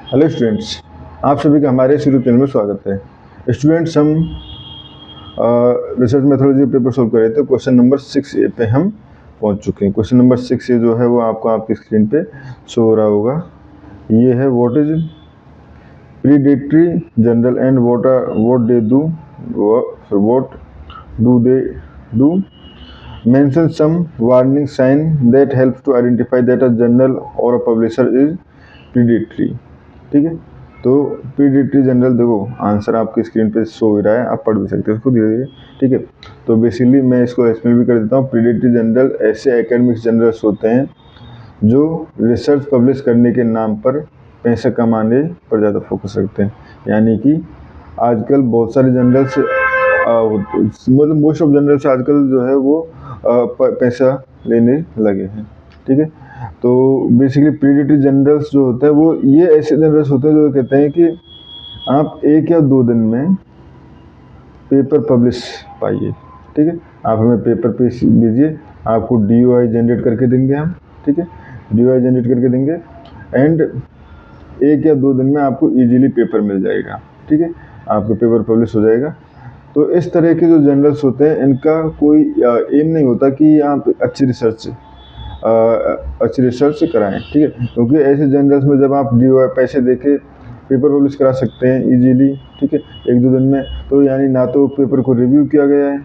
Hello students, आप सभी का हमारे इस यूट्यूब चैनल में स्वागत है। स्टूडेंट्स, हम रिसर्च मेथोडोलॉजी पेपर सॉल्व कर रहे थे। क्वेश्चन नंबर 6A पे हम पहुंच चुके हैं। क्वेश्चन नंबर 6A जो है वो आपको आपकी स्क्रीन पे शो हो रहा होगा। ये है what is predatory general and what they do, what do they do, mention some warning sign that helps to identify that a journal or a publisher is predatory। ठीक है, तो प्रीडेटरी जनरल देखो answer आपकी screen पे show हो रहा है, आप पढ़ भी सकते हो इसको धीरे धीरे। ठीक है, तो बेसिकली मैं इसको एक्सप्लेन भी कर देता हूँ। प्रीडेटरी जनरल ऐसे एकेडमिक जर्नल्स होते हैं जो रिसर्च पब्लिश करने के नाम पर पैसे कमाने पर ज़्यादा फोकस रखते हैं। यानी कि आजकल बहुत सारे जर्नल्स मतलब मोस्ट ऑफ जर्नल्स आजकल जो है वो पैसा लेने लगे हैं। ठीक है, तो बेसिकली प्रीडेटरी जर्नल्स जो होते हैं वो ये ऐसे जर्नल्स होते हैं जो कहते हैं कि आप 1 या 2 दिन में पेपर पब्लिश पाइए। ठीक है, आप हमें पेपर पे भेजिए, आपको DOI जनरेट करके देंगे हम। ठीक है, DOI जनरेट करके देंगे एंड 1 या 2 दिन में आपको इजीली पेपर मिल जाएगा। ठीक है, आपका पेपर पब्लिश हो जाएगा। तो इस तरह के जो जर्नल्स होते हैं इनका कोई एम नहीं होता कि आप अच्छी रिसर्च कराएं। ठीक है, क्योंकि ऐसे जर्नल्स में जब आप DOI पैसे देके पेपर पब्लिश करा सकते हैं इजीली, ठीक है, 1-2 दिन में, तो यानी ना तो पेपर को रिव्यू किया गया है,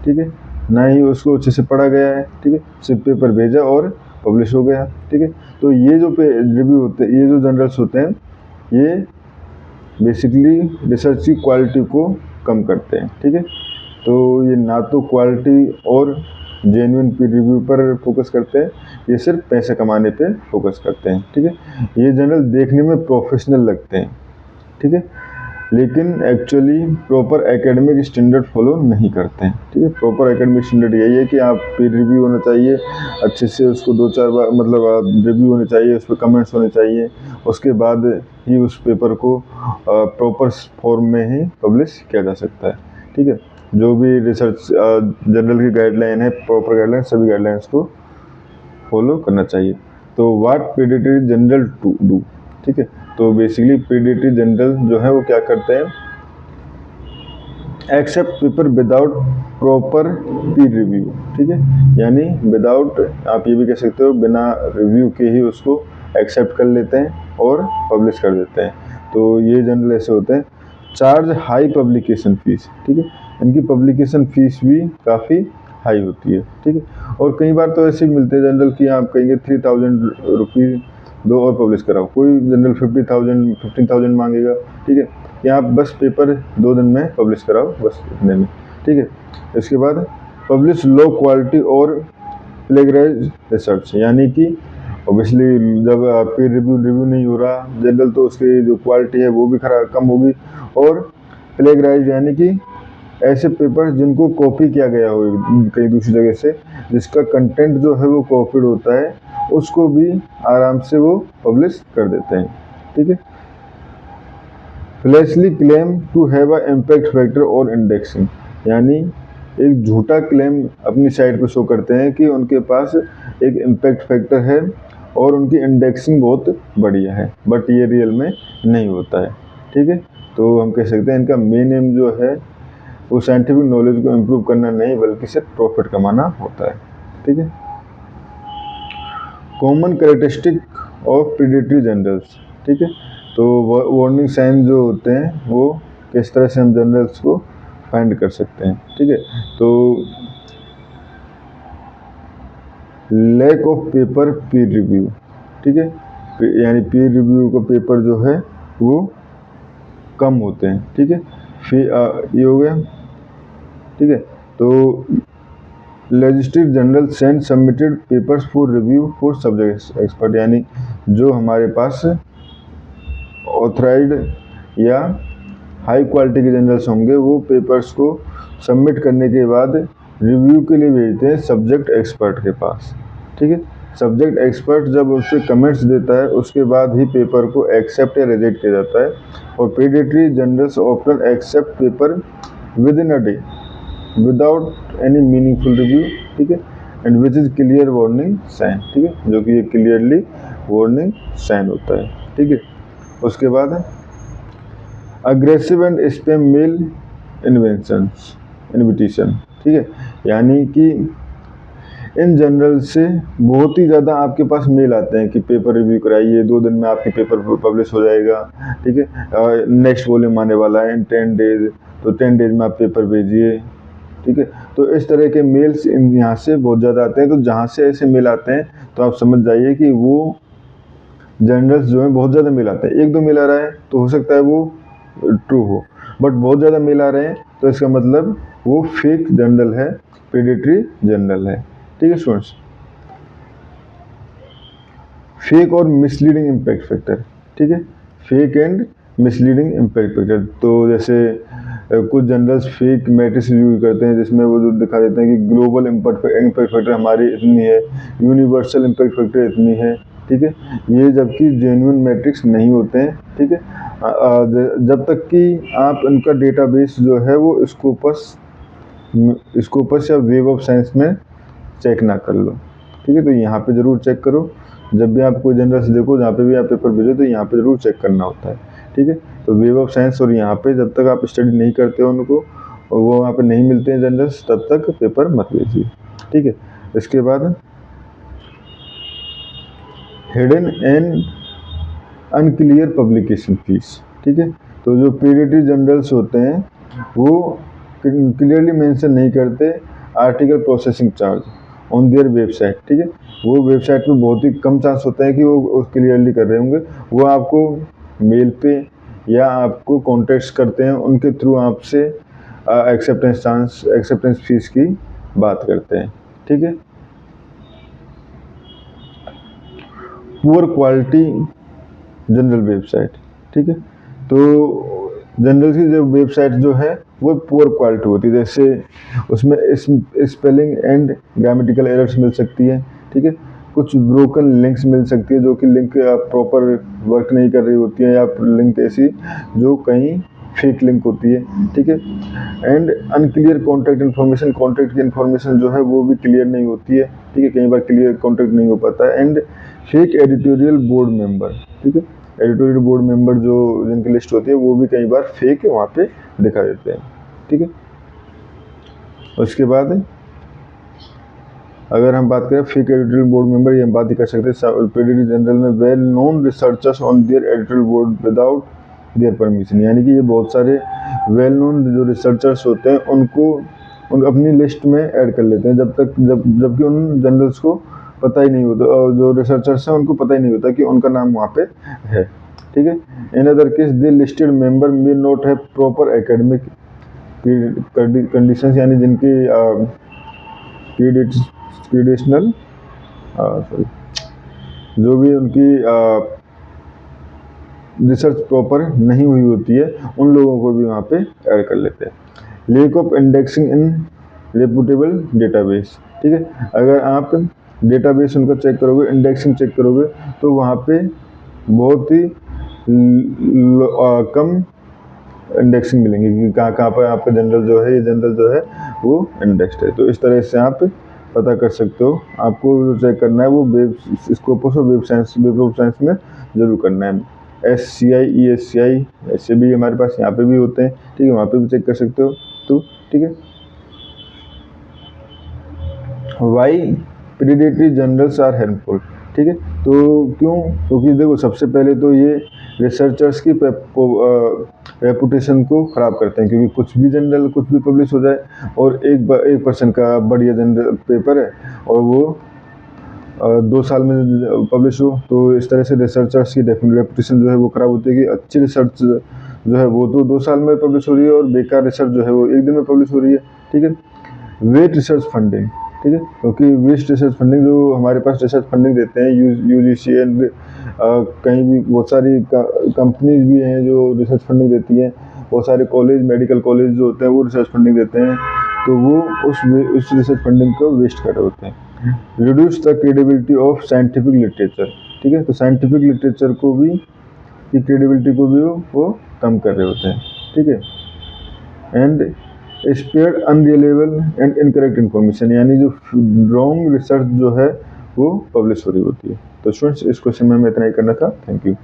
ठीक है, ना ही उसको अच्छे से पढ़ा गया है। ठीक है, सिर्फ पेपर भेजा और पब्लिश हो गया। ठीक है, तो ये जो रिव्यू होते हैं, ये जो जर्नल्स होते हैं, ये बेसिकली रिसर्च की क्वालिटी को कम करते हैं। ठीक है, तो ये ना तो क्वालिटी और जेन्युइन पीर रिव्यू पर फोकस करते हैं, ये सिर्फ पैसे कमाने पे फोकस करते हैं। ठीक है, ये जर्नल देखने में प्रोफेशनल लगते हैं। ठीक है, लेकिन actually proper academic standard follow नहीं करते हैं। ठीक है, प्रॉपर एकेडमिक स्टैंडर्ड यही है कि आप पीर रिव्यू होना चाहिए, अच्छे से उसको 2-4 बार मतलब रिव्यू होने चाहिए, उस पर कमेंट्स होने चाहिए, उसके बाद ही उस पेपर को प्रॉपर फॉर्म में ही पब्लिश किया जा सकता है। ठीक है, जो भी रिसर्च जर्नल की गाइडलाइन है, प्रॉपर गाइडलाइन, सभी गाइडलाइंस को फॉलो करना चाहिए। तो what predatory journal to do. ठीक है, तो बेसिकली प्रीडेटरी जनरल जो है वो क्या करते हैं, एक्सेप्ट पेपर विदाउट प्रॉपर पीर रिव्यू। ठीक है, यानी विदाउट, आप ये भी कह सकते हो बिना रिव्यू के ही उसको एक्सेप्ट कर लेते हैं और पब्लिश कर देते हैं। तो ये जर्नल ऐसे होते हैं। Charge high publication fees. ठीक है, इनकी पब्लिकेशन फीस भी काफ़ी हाई होती है। ठीक है, और कई बार तो ऐसे मिलते हैं जनरल कि आप कहेंगे 3000 रुपीज़ दो और पब्लिश कराओ, कोई जनरल 50,000 15,000 मांगेगा। ठीक है, या आप बस पेपर 2 दिन में पब्लिश कराओ, बस इतने में। ठीक है, इसके बाद पब्लिश लो क्वालिटी और प्लेगराइज रिसर्च, यानी कि ऑब्वियसली जब पीर रिव्यू नहीं हो रहा जनरल, तो उसकी जो क्वालिटी है वो भी खराब कम होगी। और प्लेगराइज यानी कि ऐसे पेपर जिनको कॉपी किया गया हो कहीं दूसरी जगह से, जिसका कंटेंट जो है वो कॉपीड होता है, उसको भी आराम से वो पब्लिश कर देते हैं। ठीक है, falsely claim to have a impact factor और इंडेक्सिंग, यानी एक झूठा क्लेम अपनी साइट पर शो करते हैं कि उनके पास एक इम्पैक्ट फैक्टर है और उनकी इंडेक्सिंग बहुत बढ़िया है, बट ये रियल में नहीं होता है। ठीक है, तो हम कह सकते हैं इनका मेन एम जो है वो साइंटिफिक नॉलेज को इम्प्रूव करना नहीं, बल्कि सिर्फ प्रॉफिट कमाना होता है। ठीक है, common characteristic of predatory journals. ठीक है, तो वार्निंग साइन जो होते हैं वो किस तरह से हम जर्नल्स को फाइंड कर सकते हैं। ठीक है, तो lack of paper Pir review. ठीक है, यानी पीर रिव्यू का पेपर जो है वो कम होते हैं। ठीक है, फिर ये हो गया। ठीक है, तो legislative general send submitted papers for review for subject expert, यानी जो हमारे पास ऑथराइज्ड या हाई क्वालिटी के जर्नल्स होंगे वो पेपर्स को सबमिट करने के बाद रिव्यू के लिए भेजते हैं सब्जेक्ट एक्सपर्ट के पास। ठीक है, सब्जेक्ट एक्सपर्ट जब उस पर कमेंट्स देता है उसके बाद ही पेपर को एक्सेप्ट या रिजेक्ट किया जाता है। और predatory journals often accept paper within a day without any meaningful review. ठीक है, and which is clear warning sign. ठीक है, जो कि ये क्लियरली वार्निंग साइन होता है। ठीक है, उसके बाद aggressive and spam mail invitation, ठीक है, यानी कि इन जनरल से बहुत ही ज़्यादा आपके पास मेल आते हैं कि पेपर रिव्यू कराइए, 2 दिन में आपके पेपर पब्लिश हो जाएगा, ठीक है, नेक्स्ट वॉल्यूम आने वाला है इन 10 डेज, तो 10 डेज में आप पेपर भेजिए, ठीक है। तो इस तरह के मेल्स यहाँ से बहुत ज़्यादा आते हैं। तो जहाँ से ऐसे मेल आते हैं तो आप समझ जाइए कि वो जर्नल्स जो हैं बहुत ज़्यादा मेल आते हैं। 1-2 मेल आ रहा है तो हो सकता है वो ट्रू हो, बट बहुत ज़्यादा मेल आ रहे हैं तो इसका मतलब वो फेक जर्नल है, प्रेडेटरी जर्नल है, ठीक है स्टूडेंट्स। फेक और मिसलीडिंग इम्पैक्ट फैक्टर, ठीक है, fake and misleading impact factor. तो जैसे कुछ जर्नल्स फेक मैट्रिक्स यूज करते हैं जिसमें वो जो दिखा देते हैं कि ग्लोबल इम्पैक्ट फैक्टर हमारी इतनी है, यूनिवर्सल इम्पैक्ट फैक्टर इतनी है, ठीक है, ये जबकि जेन्युइन मैट्रिक्स नहीं होते हैं, ठीक है। जब तक कि आप इनका डेटाबेस जो है वो स्कोपस या वेब ऑफ साइंस में चेक ना कर लो, ठीक है। तो यहाँ पे ज़रूर चेक करो, जब भी आप कोई जर्नल्स देखो जहाँ पे भी आप पेपर भेजो तो यहाँ पे ज़रूर चेक करना होता है, ठीक है। तो वेब ऑफ साइंस और यहाँ पे जब तक आप स्टडी नहीं करते हो उनको और वो वहाँ पे नहीं मिलते हैं जर्नल्स, तब तक पेपर मत भेजिए, ठीक है। इसके बाद hidden and unclear publication fees, ठीक है। तो जो प्रेडेटरी जर्नल्स होते हैं वो क्लियरली मेंशन नहीं करते article processing charge on their website, ठीक है। वो वेबसाइट पे बहुत ही कम चांस होता है कि वो क्लियरली कर रहे होंगे, वो आपको मेल पे या आपको कॉन्टेक्ट करते हैं, उनके थ्रू आपसे एक्सेप्टेंस फीस की बात करते हैं, ठीक है। पुअर क्वालिटी जनरल वेबसाइट, ठीक है। तो जनरल की जो वेबसाइट जो है वो पुअर क्वालिटी होती है, जैसे उसमें स्पेलिंग एंड ग्रामेटिकल एरर्स मिल सकती है, ठीक है। कुछ ब्रोकन लिंक्स मिल सकती है जो कि लिंक प्रॉपर वर्क नहीं कर रही होती है, या लिंक ऐसी जो कहीं फेक लिंक होती है, ठीक है। And unclear contact information, contact की इन्फॉर्मेशन जो है वो भी क्लियर नहीं होती है, ठीक है, कई बार क्लियर कॉन्टैक्ट नहीं हो पाता है। And fake editorial board member, ठीक है, एडिटोरियल बोर्ड मेंबर जो जिनकी लिस्ट होती है वो भी कई बार फेक वहाँ पे दिखा देते हैं, ठीक है। उसके बाद अगर हम बात करें फेक एडिटोरियल बोर्ड मेंबर, ये हम बात ही कर सकते हैं प्रेडेटरी जनरल में well known researchers on their editorial board without their permission, यानी कि ये बहुत सारे वेल नोन जो रिसर्चर्स होते हैं उनको अपनी लिस्ट में ऐड कर लेते हैं जबकि उन जनरल्स को पता ही नहीं होता, और जो रिसर्चर्स हैं उनको पता ही नहीं होता कि उनका नाम वहाँ पे है, ठीक है। In other case they listed member may not have proper academic conditions, यानी जिनकी क्रीडेशनल सॉरी जो भी उनकी रिसर्च प्रॉपर नहीं हुई होती है उन लोगों को भी वहाँ पे ऐड कर लेते हैं। Lack of indexing in reputable database, ठीक है। अगर आप डेटाबेस उनका चेक करोगे, इंडेक्सिंग चेक करोगे तो वहाँ पे बहुत ही कम इंडेक्सिंग मिलेंगी कि कहाँ पर आपका जनरल जो है, ये जनरल जो है वो इंडेक्स्ड है। तो इस तरह से आप पता कर सकते हो। आपको जो चेक करना है वो वेब स्कोपस और वेब ऑफ साइंस में ज़रूर करना है। SCI ESCI ऐसे भी हमारे पास यहाँ पे भी होते हैं, ठीक है, वहाँ पे भी चेक कर सकते हो, तो ठीक है। Why predatory journals are helpful, ठीक है। तो क्यों? क्योंकि देखो सबसे पहले तो ये रिसर्चर्स की रेपुटेशन को ख़राब करते हैं, क्योंकि कुछ भी जर्नल कुछ भी पब्लिश हो जाए और एक पर्सन का बढ़िया जनरल पेपर है और वो 2 साल में पब्लिश हो, तो इस तरह से रिसर्चर्स की रेपुटेशन जो है वो ख़राब होती है कि अच्छी रिसर्च जो है वो तो 2 साल में पब्लिश हो रही है और बेकार रिसर्च जो है वो 1 दिन में पब्लिश हो रही है, ठीक है। वेट रिसर्च फंडिंग, ठीक है, क्योंकि वेस्ट रिसर्च फंडिंग जो हमारे पास रिसर्च फंडिंग देते हैं UGC एंड कहीं भी बहुत सारी कंपनीज भी हैं जो रिसर्च फंडिंग देती हैं, बहुत सारे कॉलेज मेडिकल कॉलेज जो होते हैं वो रिसर्च फंडिंग देते हैं, तो वो उस रिसर्च फंडिंग को वेस्ट कर रहे होते हैं। Reduce the credibility of scientific literature, ठीक है, तो साइंटिफिक लिटरेचर को भी की क्रेडिबिलिटी को भी वो कम कर रहे होते हैं, ठीक है। And spread unreliable and incorrect information, यानी जो रॉन्ग रिसर्च जो है वो पब्लिश हो रही होती है। तो स्टूडेंट्स इस क्वेश्चन में हमें इतना ही करना था। Thank you.